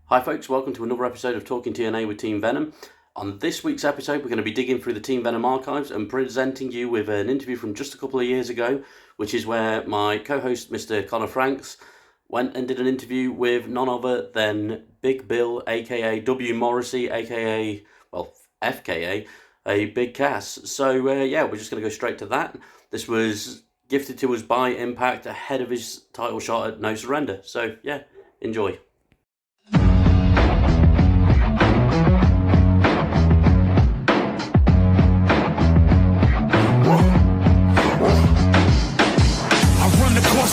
Hi folks, welcome to another episode of Talking TNA with Team Venom. On this week's episode, we're going to be digging through the Team Venom archives and presenting you with an interview from just a couple of years ago, which is where my co-host, Mr. Connor Franks, went and did an interview with none other than Big Bill, aka W. Morrissey, aka, well, FKA, a Big Cass. So, we're just going to go straight to that. This was gifted to us by Impact ahead of his title shot at No Surrender. So, enjoy.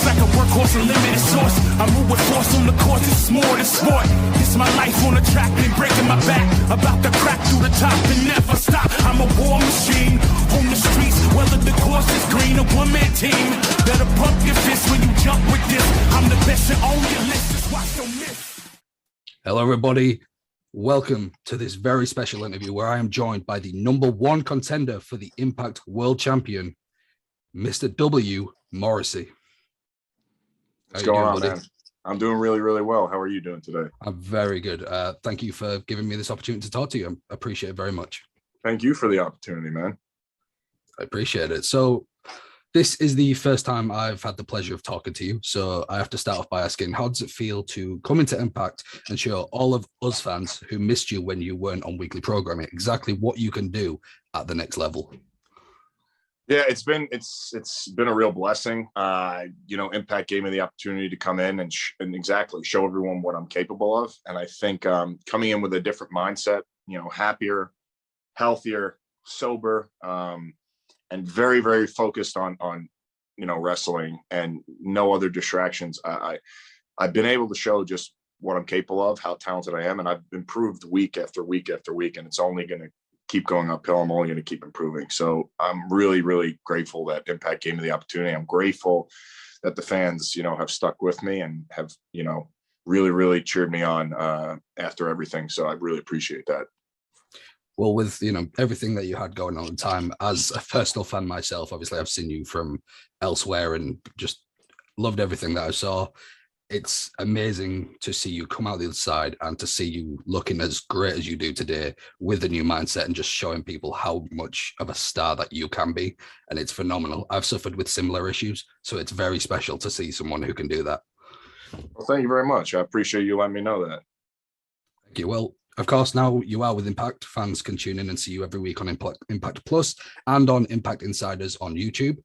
Like a workhorse, a limited source. I move with force on the course, it's more than sport. This my life on the track, been breaking my back. About to crack through the top and never stop. I'm a war machine on the streets, whether the course is green or one-man team. Better pump your fist when you jump with this. I'm the best and on your list, just watch your miss. Hello, everybody. Welcome to this very special interview where I am joined by the #1 contender for the Impact World Champion, Mr. W. Morrissey. What's going on, man? I'm doing really, really well. How are you doing today? I'm very good. Thank you for giving me this opportunity to talk to you. I appreciate it very much. Thank you for the opportunity, man. I appreciate it. So this is the first time I've had the pleasure of talking to you. So I have to start off by asking, how does it feel to come into Impact and show all of us fans who missed you when you weren't on weekly programming exactly what you can do at the next level? Yeah, it's been a real blessing. Impact gave me the opportunity to come in and exactly show everyone what I'm capable of. And I think coming in with a different mindset, happier, healthier, sober, and very, very focused on wrestling and no other distractions. I've been able to show just what I'm capable of, how talented I am, and I've improved week after week after week, and it's only going to keep going uphill. I'm only going to keep improving. So I'm really, really grateful that Impact gave me the opportunity. I'm grateful that the fans, have stuck with me and have, really, really cheered me on after everything. So I really appreciate that. Well, with, everything that you had going on at the time, as a personal fan myself, obviously I've seen you from elsewhere and just loved everything that I saw. It's amazing to see you come out the other side and to see you looking as great as you do today with a new mindset and just showing people how much of a star that you can be. And it's phenomenal. I've suffered with similar issues, so it's very special to see someone who can do that. Well, thank you very much. I appreciate you letting me know that. Thank you. Well, of course, now you are with Impact. Fans can tune in and see you every week on Impact Plus and on Impact Insiders on YouTube.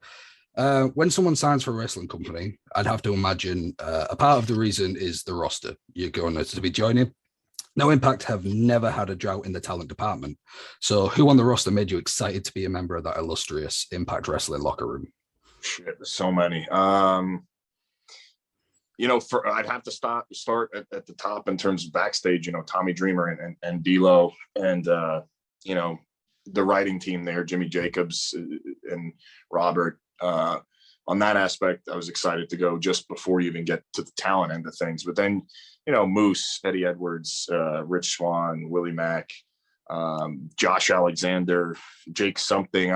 When someone signs for a wrestling company, I'd have to imagine a part of the reason is the roster you're going to be joining. Now, Impact have never had a drought in the talent department. So who on the roster made you excited to be a member of that illustrious Impact Wrestling locker room? Shit, so many. I'd have to start at the top in terms of backstage, Tommy Dreamer and D'Lo and, the writing team there, Jimmy Jacobs and Robert. On that aspect, I was excited to go just before you even get to the talent end of things. But then, Moose, Eddie Edwards, Rich Swann, Willie Mack, Josh Alexander, Jake something.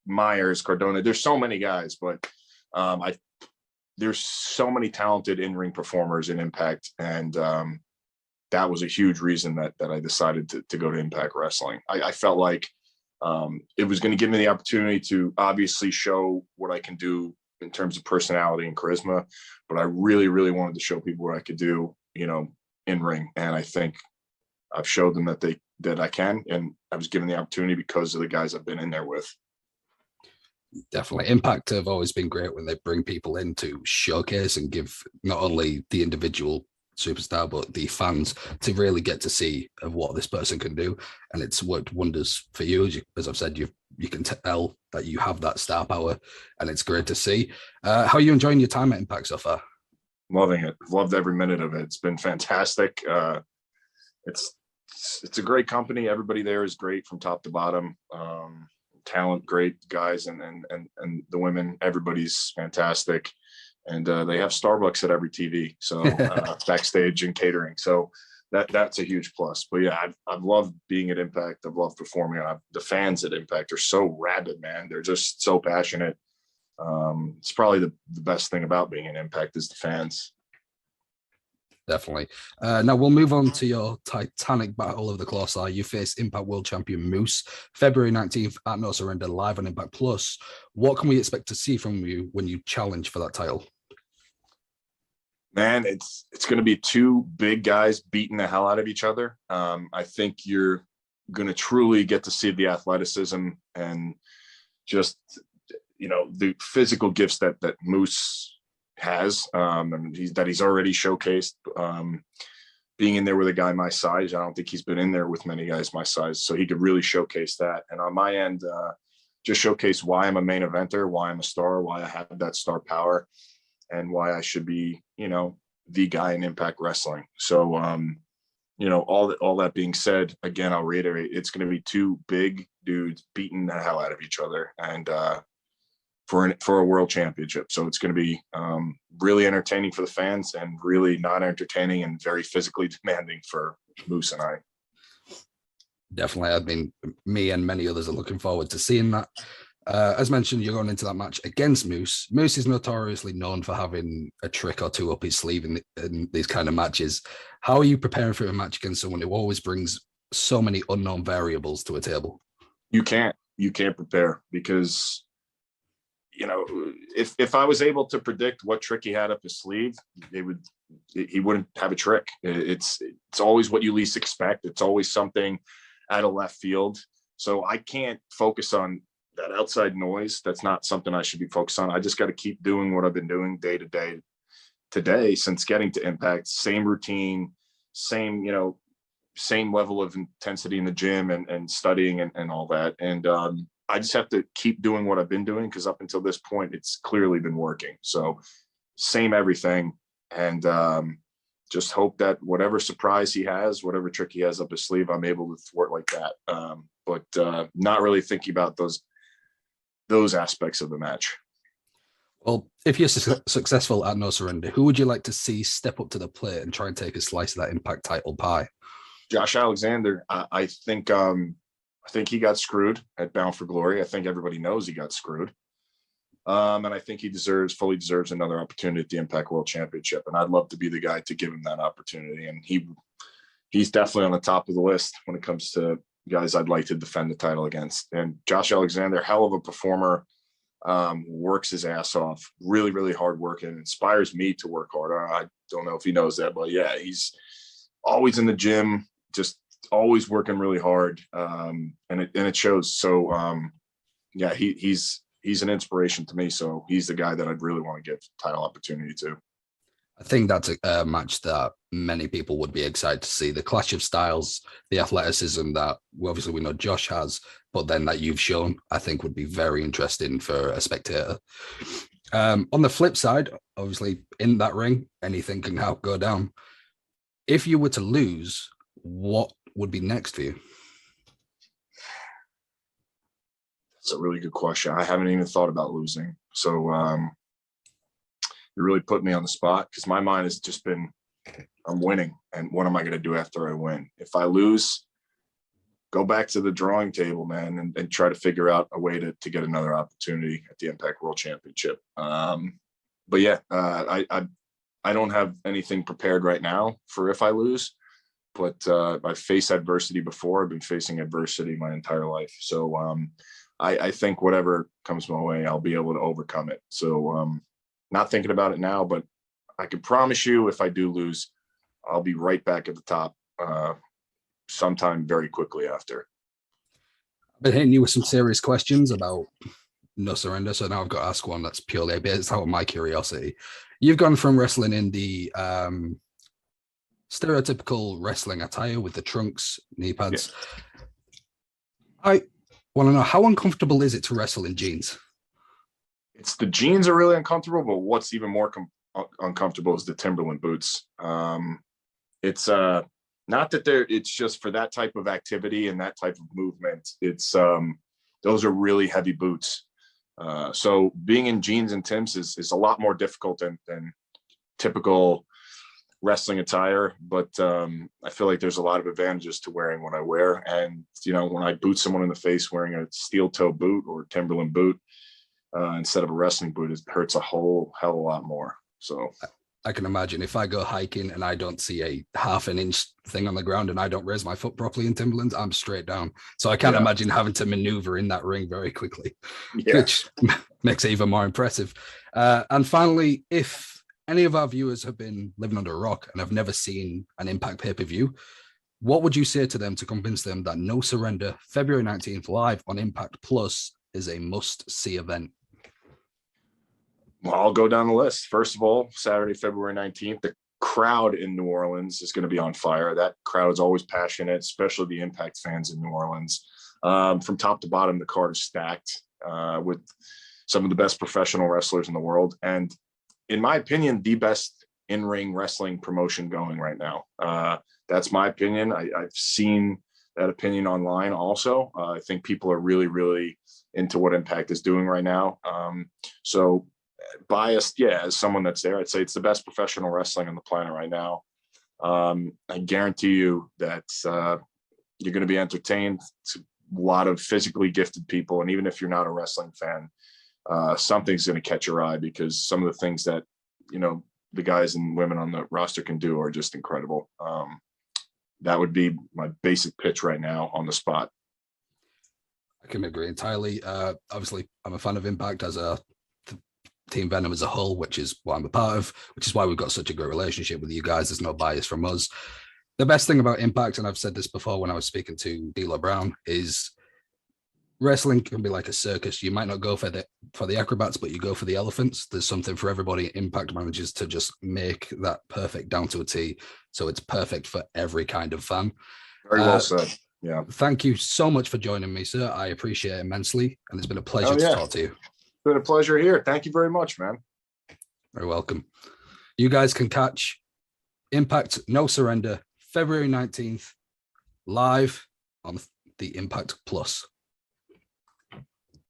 Myers, Cardona. There's so many guys, but there's so many talented in-ring performers in Impact, and that was a huge reason that I decided to go to Impact Wrestling. I felt like it was going to give me the opportunity to obviously show what I can do in terms of personality and charisma, but I really, really wanted to show people what I could do, in ring. And I think I've showed them that I can, and I was given the opportunity because of the guys I've been in there with. Definitely. Impact have always been great when they bring people in to showcase and give not only the individual superstar but the fans to really get to see of what this person can do, and it's worked wonders for you. As I've said, you can tell that you have that star power, and it's great to see. How are you enjoying your time at Impact so far? Loving it. Loved every minute of it. It's been fantastic. It's a great company. Everybody there is great from top to bottom. Talent, great guys, and the women, everybody's fantastic. And they have Starbucks at every TV, so backstage and catering. So that's a huge plus. But yeah, I've loved being at Impact. I've loved performing. The fans at Impact are so rabid, man. They're just so passionate. It's probably the best thing about being in Impact is the fans. Definitely. Now we'll move on to your titanic battle of the Colossi. You face Impact World Champion Moose February 19th at No Surrender live on Impact Plus. What can we expect to see from you when you challenge for that title? Man, it's going to be two big guys beating the hell out of each other. I think you're going to truly get to see the athleticism and just, the physical gifts that Moose has, and he's already showcased. Being in there with a guy my size, I don't think he's been in there with many guys my size, so he could really showcase that. And on my end, just showcase why I'm a main eventer, why I'm a star, why I have that star power, and why I should be, the guy in Impact Wrestling. So, all that being said, again, I'll reiterate, it's going to be two big dudes beating the hell out of each other, and for a world championship. So it's going to be really entertaining for the fans and really not entertaining and very physically demanding for Moose and I. Definitely. I mean, me and many others are looking forward to seeing that. As mentioned, you're going into that match against Moose. Moose is notoriously known for having a trick or two up his sleeve in these kind of matches. How are you preparing for a match against someone who always brings so many unknown variables to a table? You can't prepare because, if I was able to predict what trick he had up his sleeve, he wouldn't have a trick. It's always what you least expect. It's always something out of left field. So I can't focus on that outside noise. That's not something I should be focused on. I just got to keep doing what I've been doing day to day today since getting to Impact. Same routine, same level of intensity in the gym and studying and all that. And I just have to keep doing what I've been doing because up until this point, it's clearly been working. So same everything. And just hope that whatever surprise he has, whatever trick he has up his sleeve, I'm able to thwart like that. But not really thinking about those aspects of the match. Well, if you're successful at No Surrender, who would you like to see step up to the plate and try and take a slice of that Impact title pie? Josh Alexander. I think he got screwed at Bound for Glory. I think everybody knows he got screwed. And I think he fully deserves another opportunity at the Impact World Championship. And I'd love to be the guy to give him that opportunity. And he's definitely on the top of the list when it comes to guys I'd like to defend the title against. And Josh Alexander, hell of a performer, works his ass off, really, really hard work, and inspires me to work hard. I don't know if he knows that, but yeah, he's always in the gym, just always working really hard. And it shows. So yeah, he's an inspiration to me. So he's the guy that I'd really want to give title opportunity to. I think that's a match that many people would be excited to see. The clash of styles, the athleticism that obviously we know Josh has, but then that you've shown, I think would be very interesting for a spectator. On the flip side, obviously in that ring, anything can go down. If you were to lose, what would be next for you? That's a really good question. I haven't even thought about losing. So you really put me on the spot because my mind has just been, I'm winning. And what am I going to do after I win? If I lose, go back to the drawing table, man, and try to figure out a way to get another opportunity at the Impact World Championship. But yeah, I don't have anything prepared right now for if I lose, but I've faced adversity before. I've been facing adversity my entire life. So I think whatever comes my way, I'll be able to overcome it. So not thinking about it now, but I can promise you if I do lose, I'll be right back at the top sometime very quickly after. I've been hitting you with some serious questions about No Surrender, so now I've got to ask one that's purely based out of my curiosity. You've gone from wrestling in the stereotypical wrestling attire with the trunks, knee pads. Yeah. I want to know, how uncomfortable is it to wrestle in jeans? It's the jeans are really uncomfortable, but what's even more uncomfortable is the Timberland boots. It's not that it's just for that type of activity and that type of movement. It's those are really heavy boots. So being in jeans and Timbs is a lot more difficult than typical wrestling attire. But I feel like there's a lot of advantages to wearing what I wear. And, when I boot someone in the face wearing a steel toe boot or Timberland boot, instead of a wrestling boot, it hurts a whole hell of a lot more. So I can imagine if I go hiking and I don't see a half an inch thing on the ground and I don't raise my foot properly in Timberlands, I'm straight down. So I can't imagine having to maneuver in that ring very quickly, which makes it even more impressive. And finally, if any of our viewers have been living under a rock and have never seen an Impact pay-per-view, what would you say to them to convince them that No Surrender, February 19th, live on Impact Plus, is a must-see event? Well, I'll go down the list. First of all, Saturday, February 19th, the crowd in New Orleans is going to be on fire. That crowd is always passionate, especially the Impact fans in New Orleans. From top to bottom, the card is stacked with some of the best professional wrestlers in the world. And in my opinion, the best in-ring wrestling promotion going right now. That's my opinion. I've seen that opinion online also. I think people are really, really into what Impact is doing right now. So biased, as someone that's there, I'd say it's the best professional wrestling on the planet right now. I guarantee you that you're going to be entertained. It's a lot of physically gifted people. And even if you're not a wrestling fan, something's going to catch your eye, because some of the things that, the guys and women on the roster can do are just incredible. That would be my basic pitch right now on the spot. I can agree entirely. Obviously, I'm a fan of Impact as a Team Venom as a whole, which is what I'm a part of, which is why we've got such a great relationship with you guys. There's no bias from us. The best thing about Impact, and I've said this before when I was speaking to D'Lo Brown, is wrestling can be like a circus. You might not go for the acrobats, but you go for the elephants. There's something for everybody. Impact manages to just make that perfect down to a T. So it's perfect for every kind of fan. Very well said. Yeah. Thank you so much for joining me, sir. I appreciate it immensely. And it's been a pleasure to talk to you. It's been a pleasure here. Thank you very much, man. Very welcome. You guys can catch Impact No Surrender February 19th live on the Impact Plus.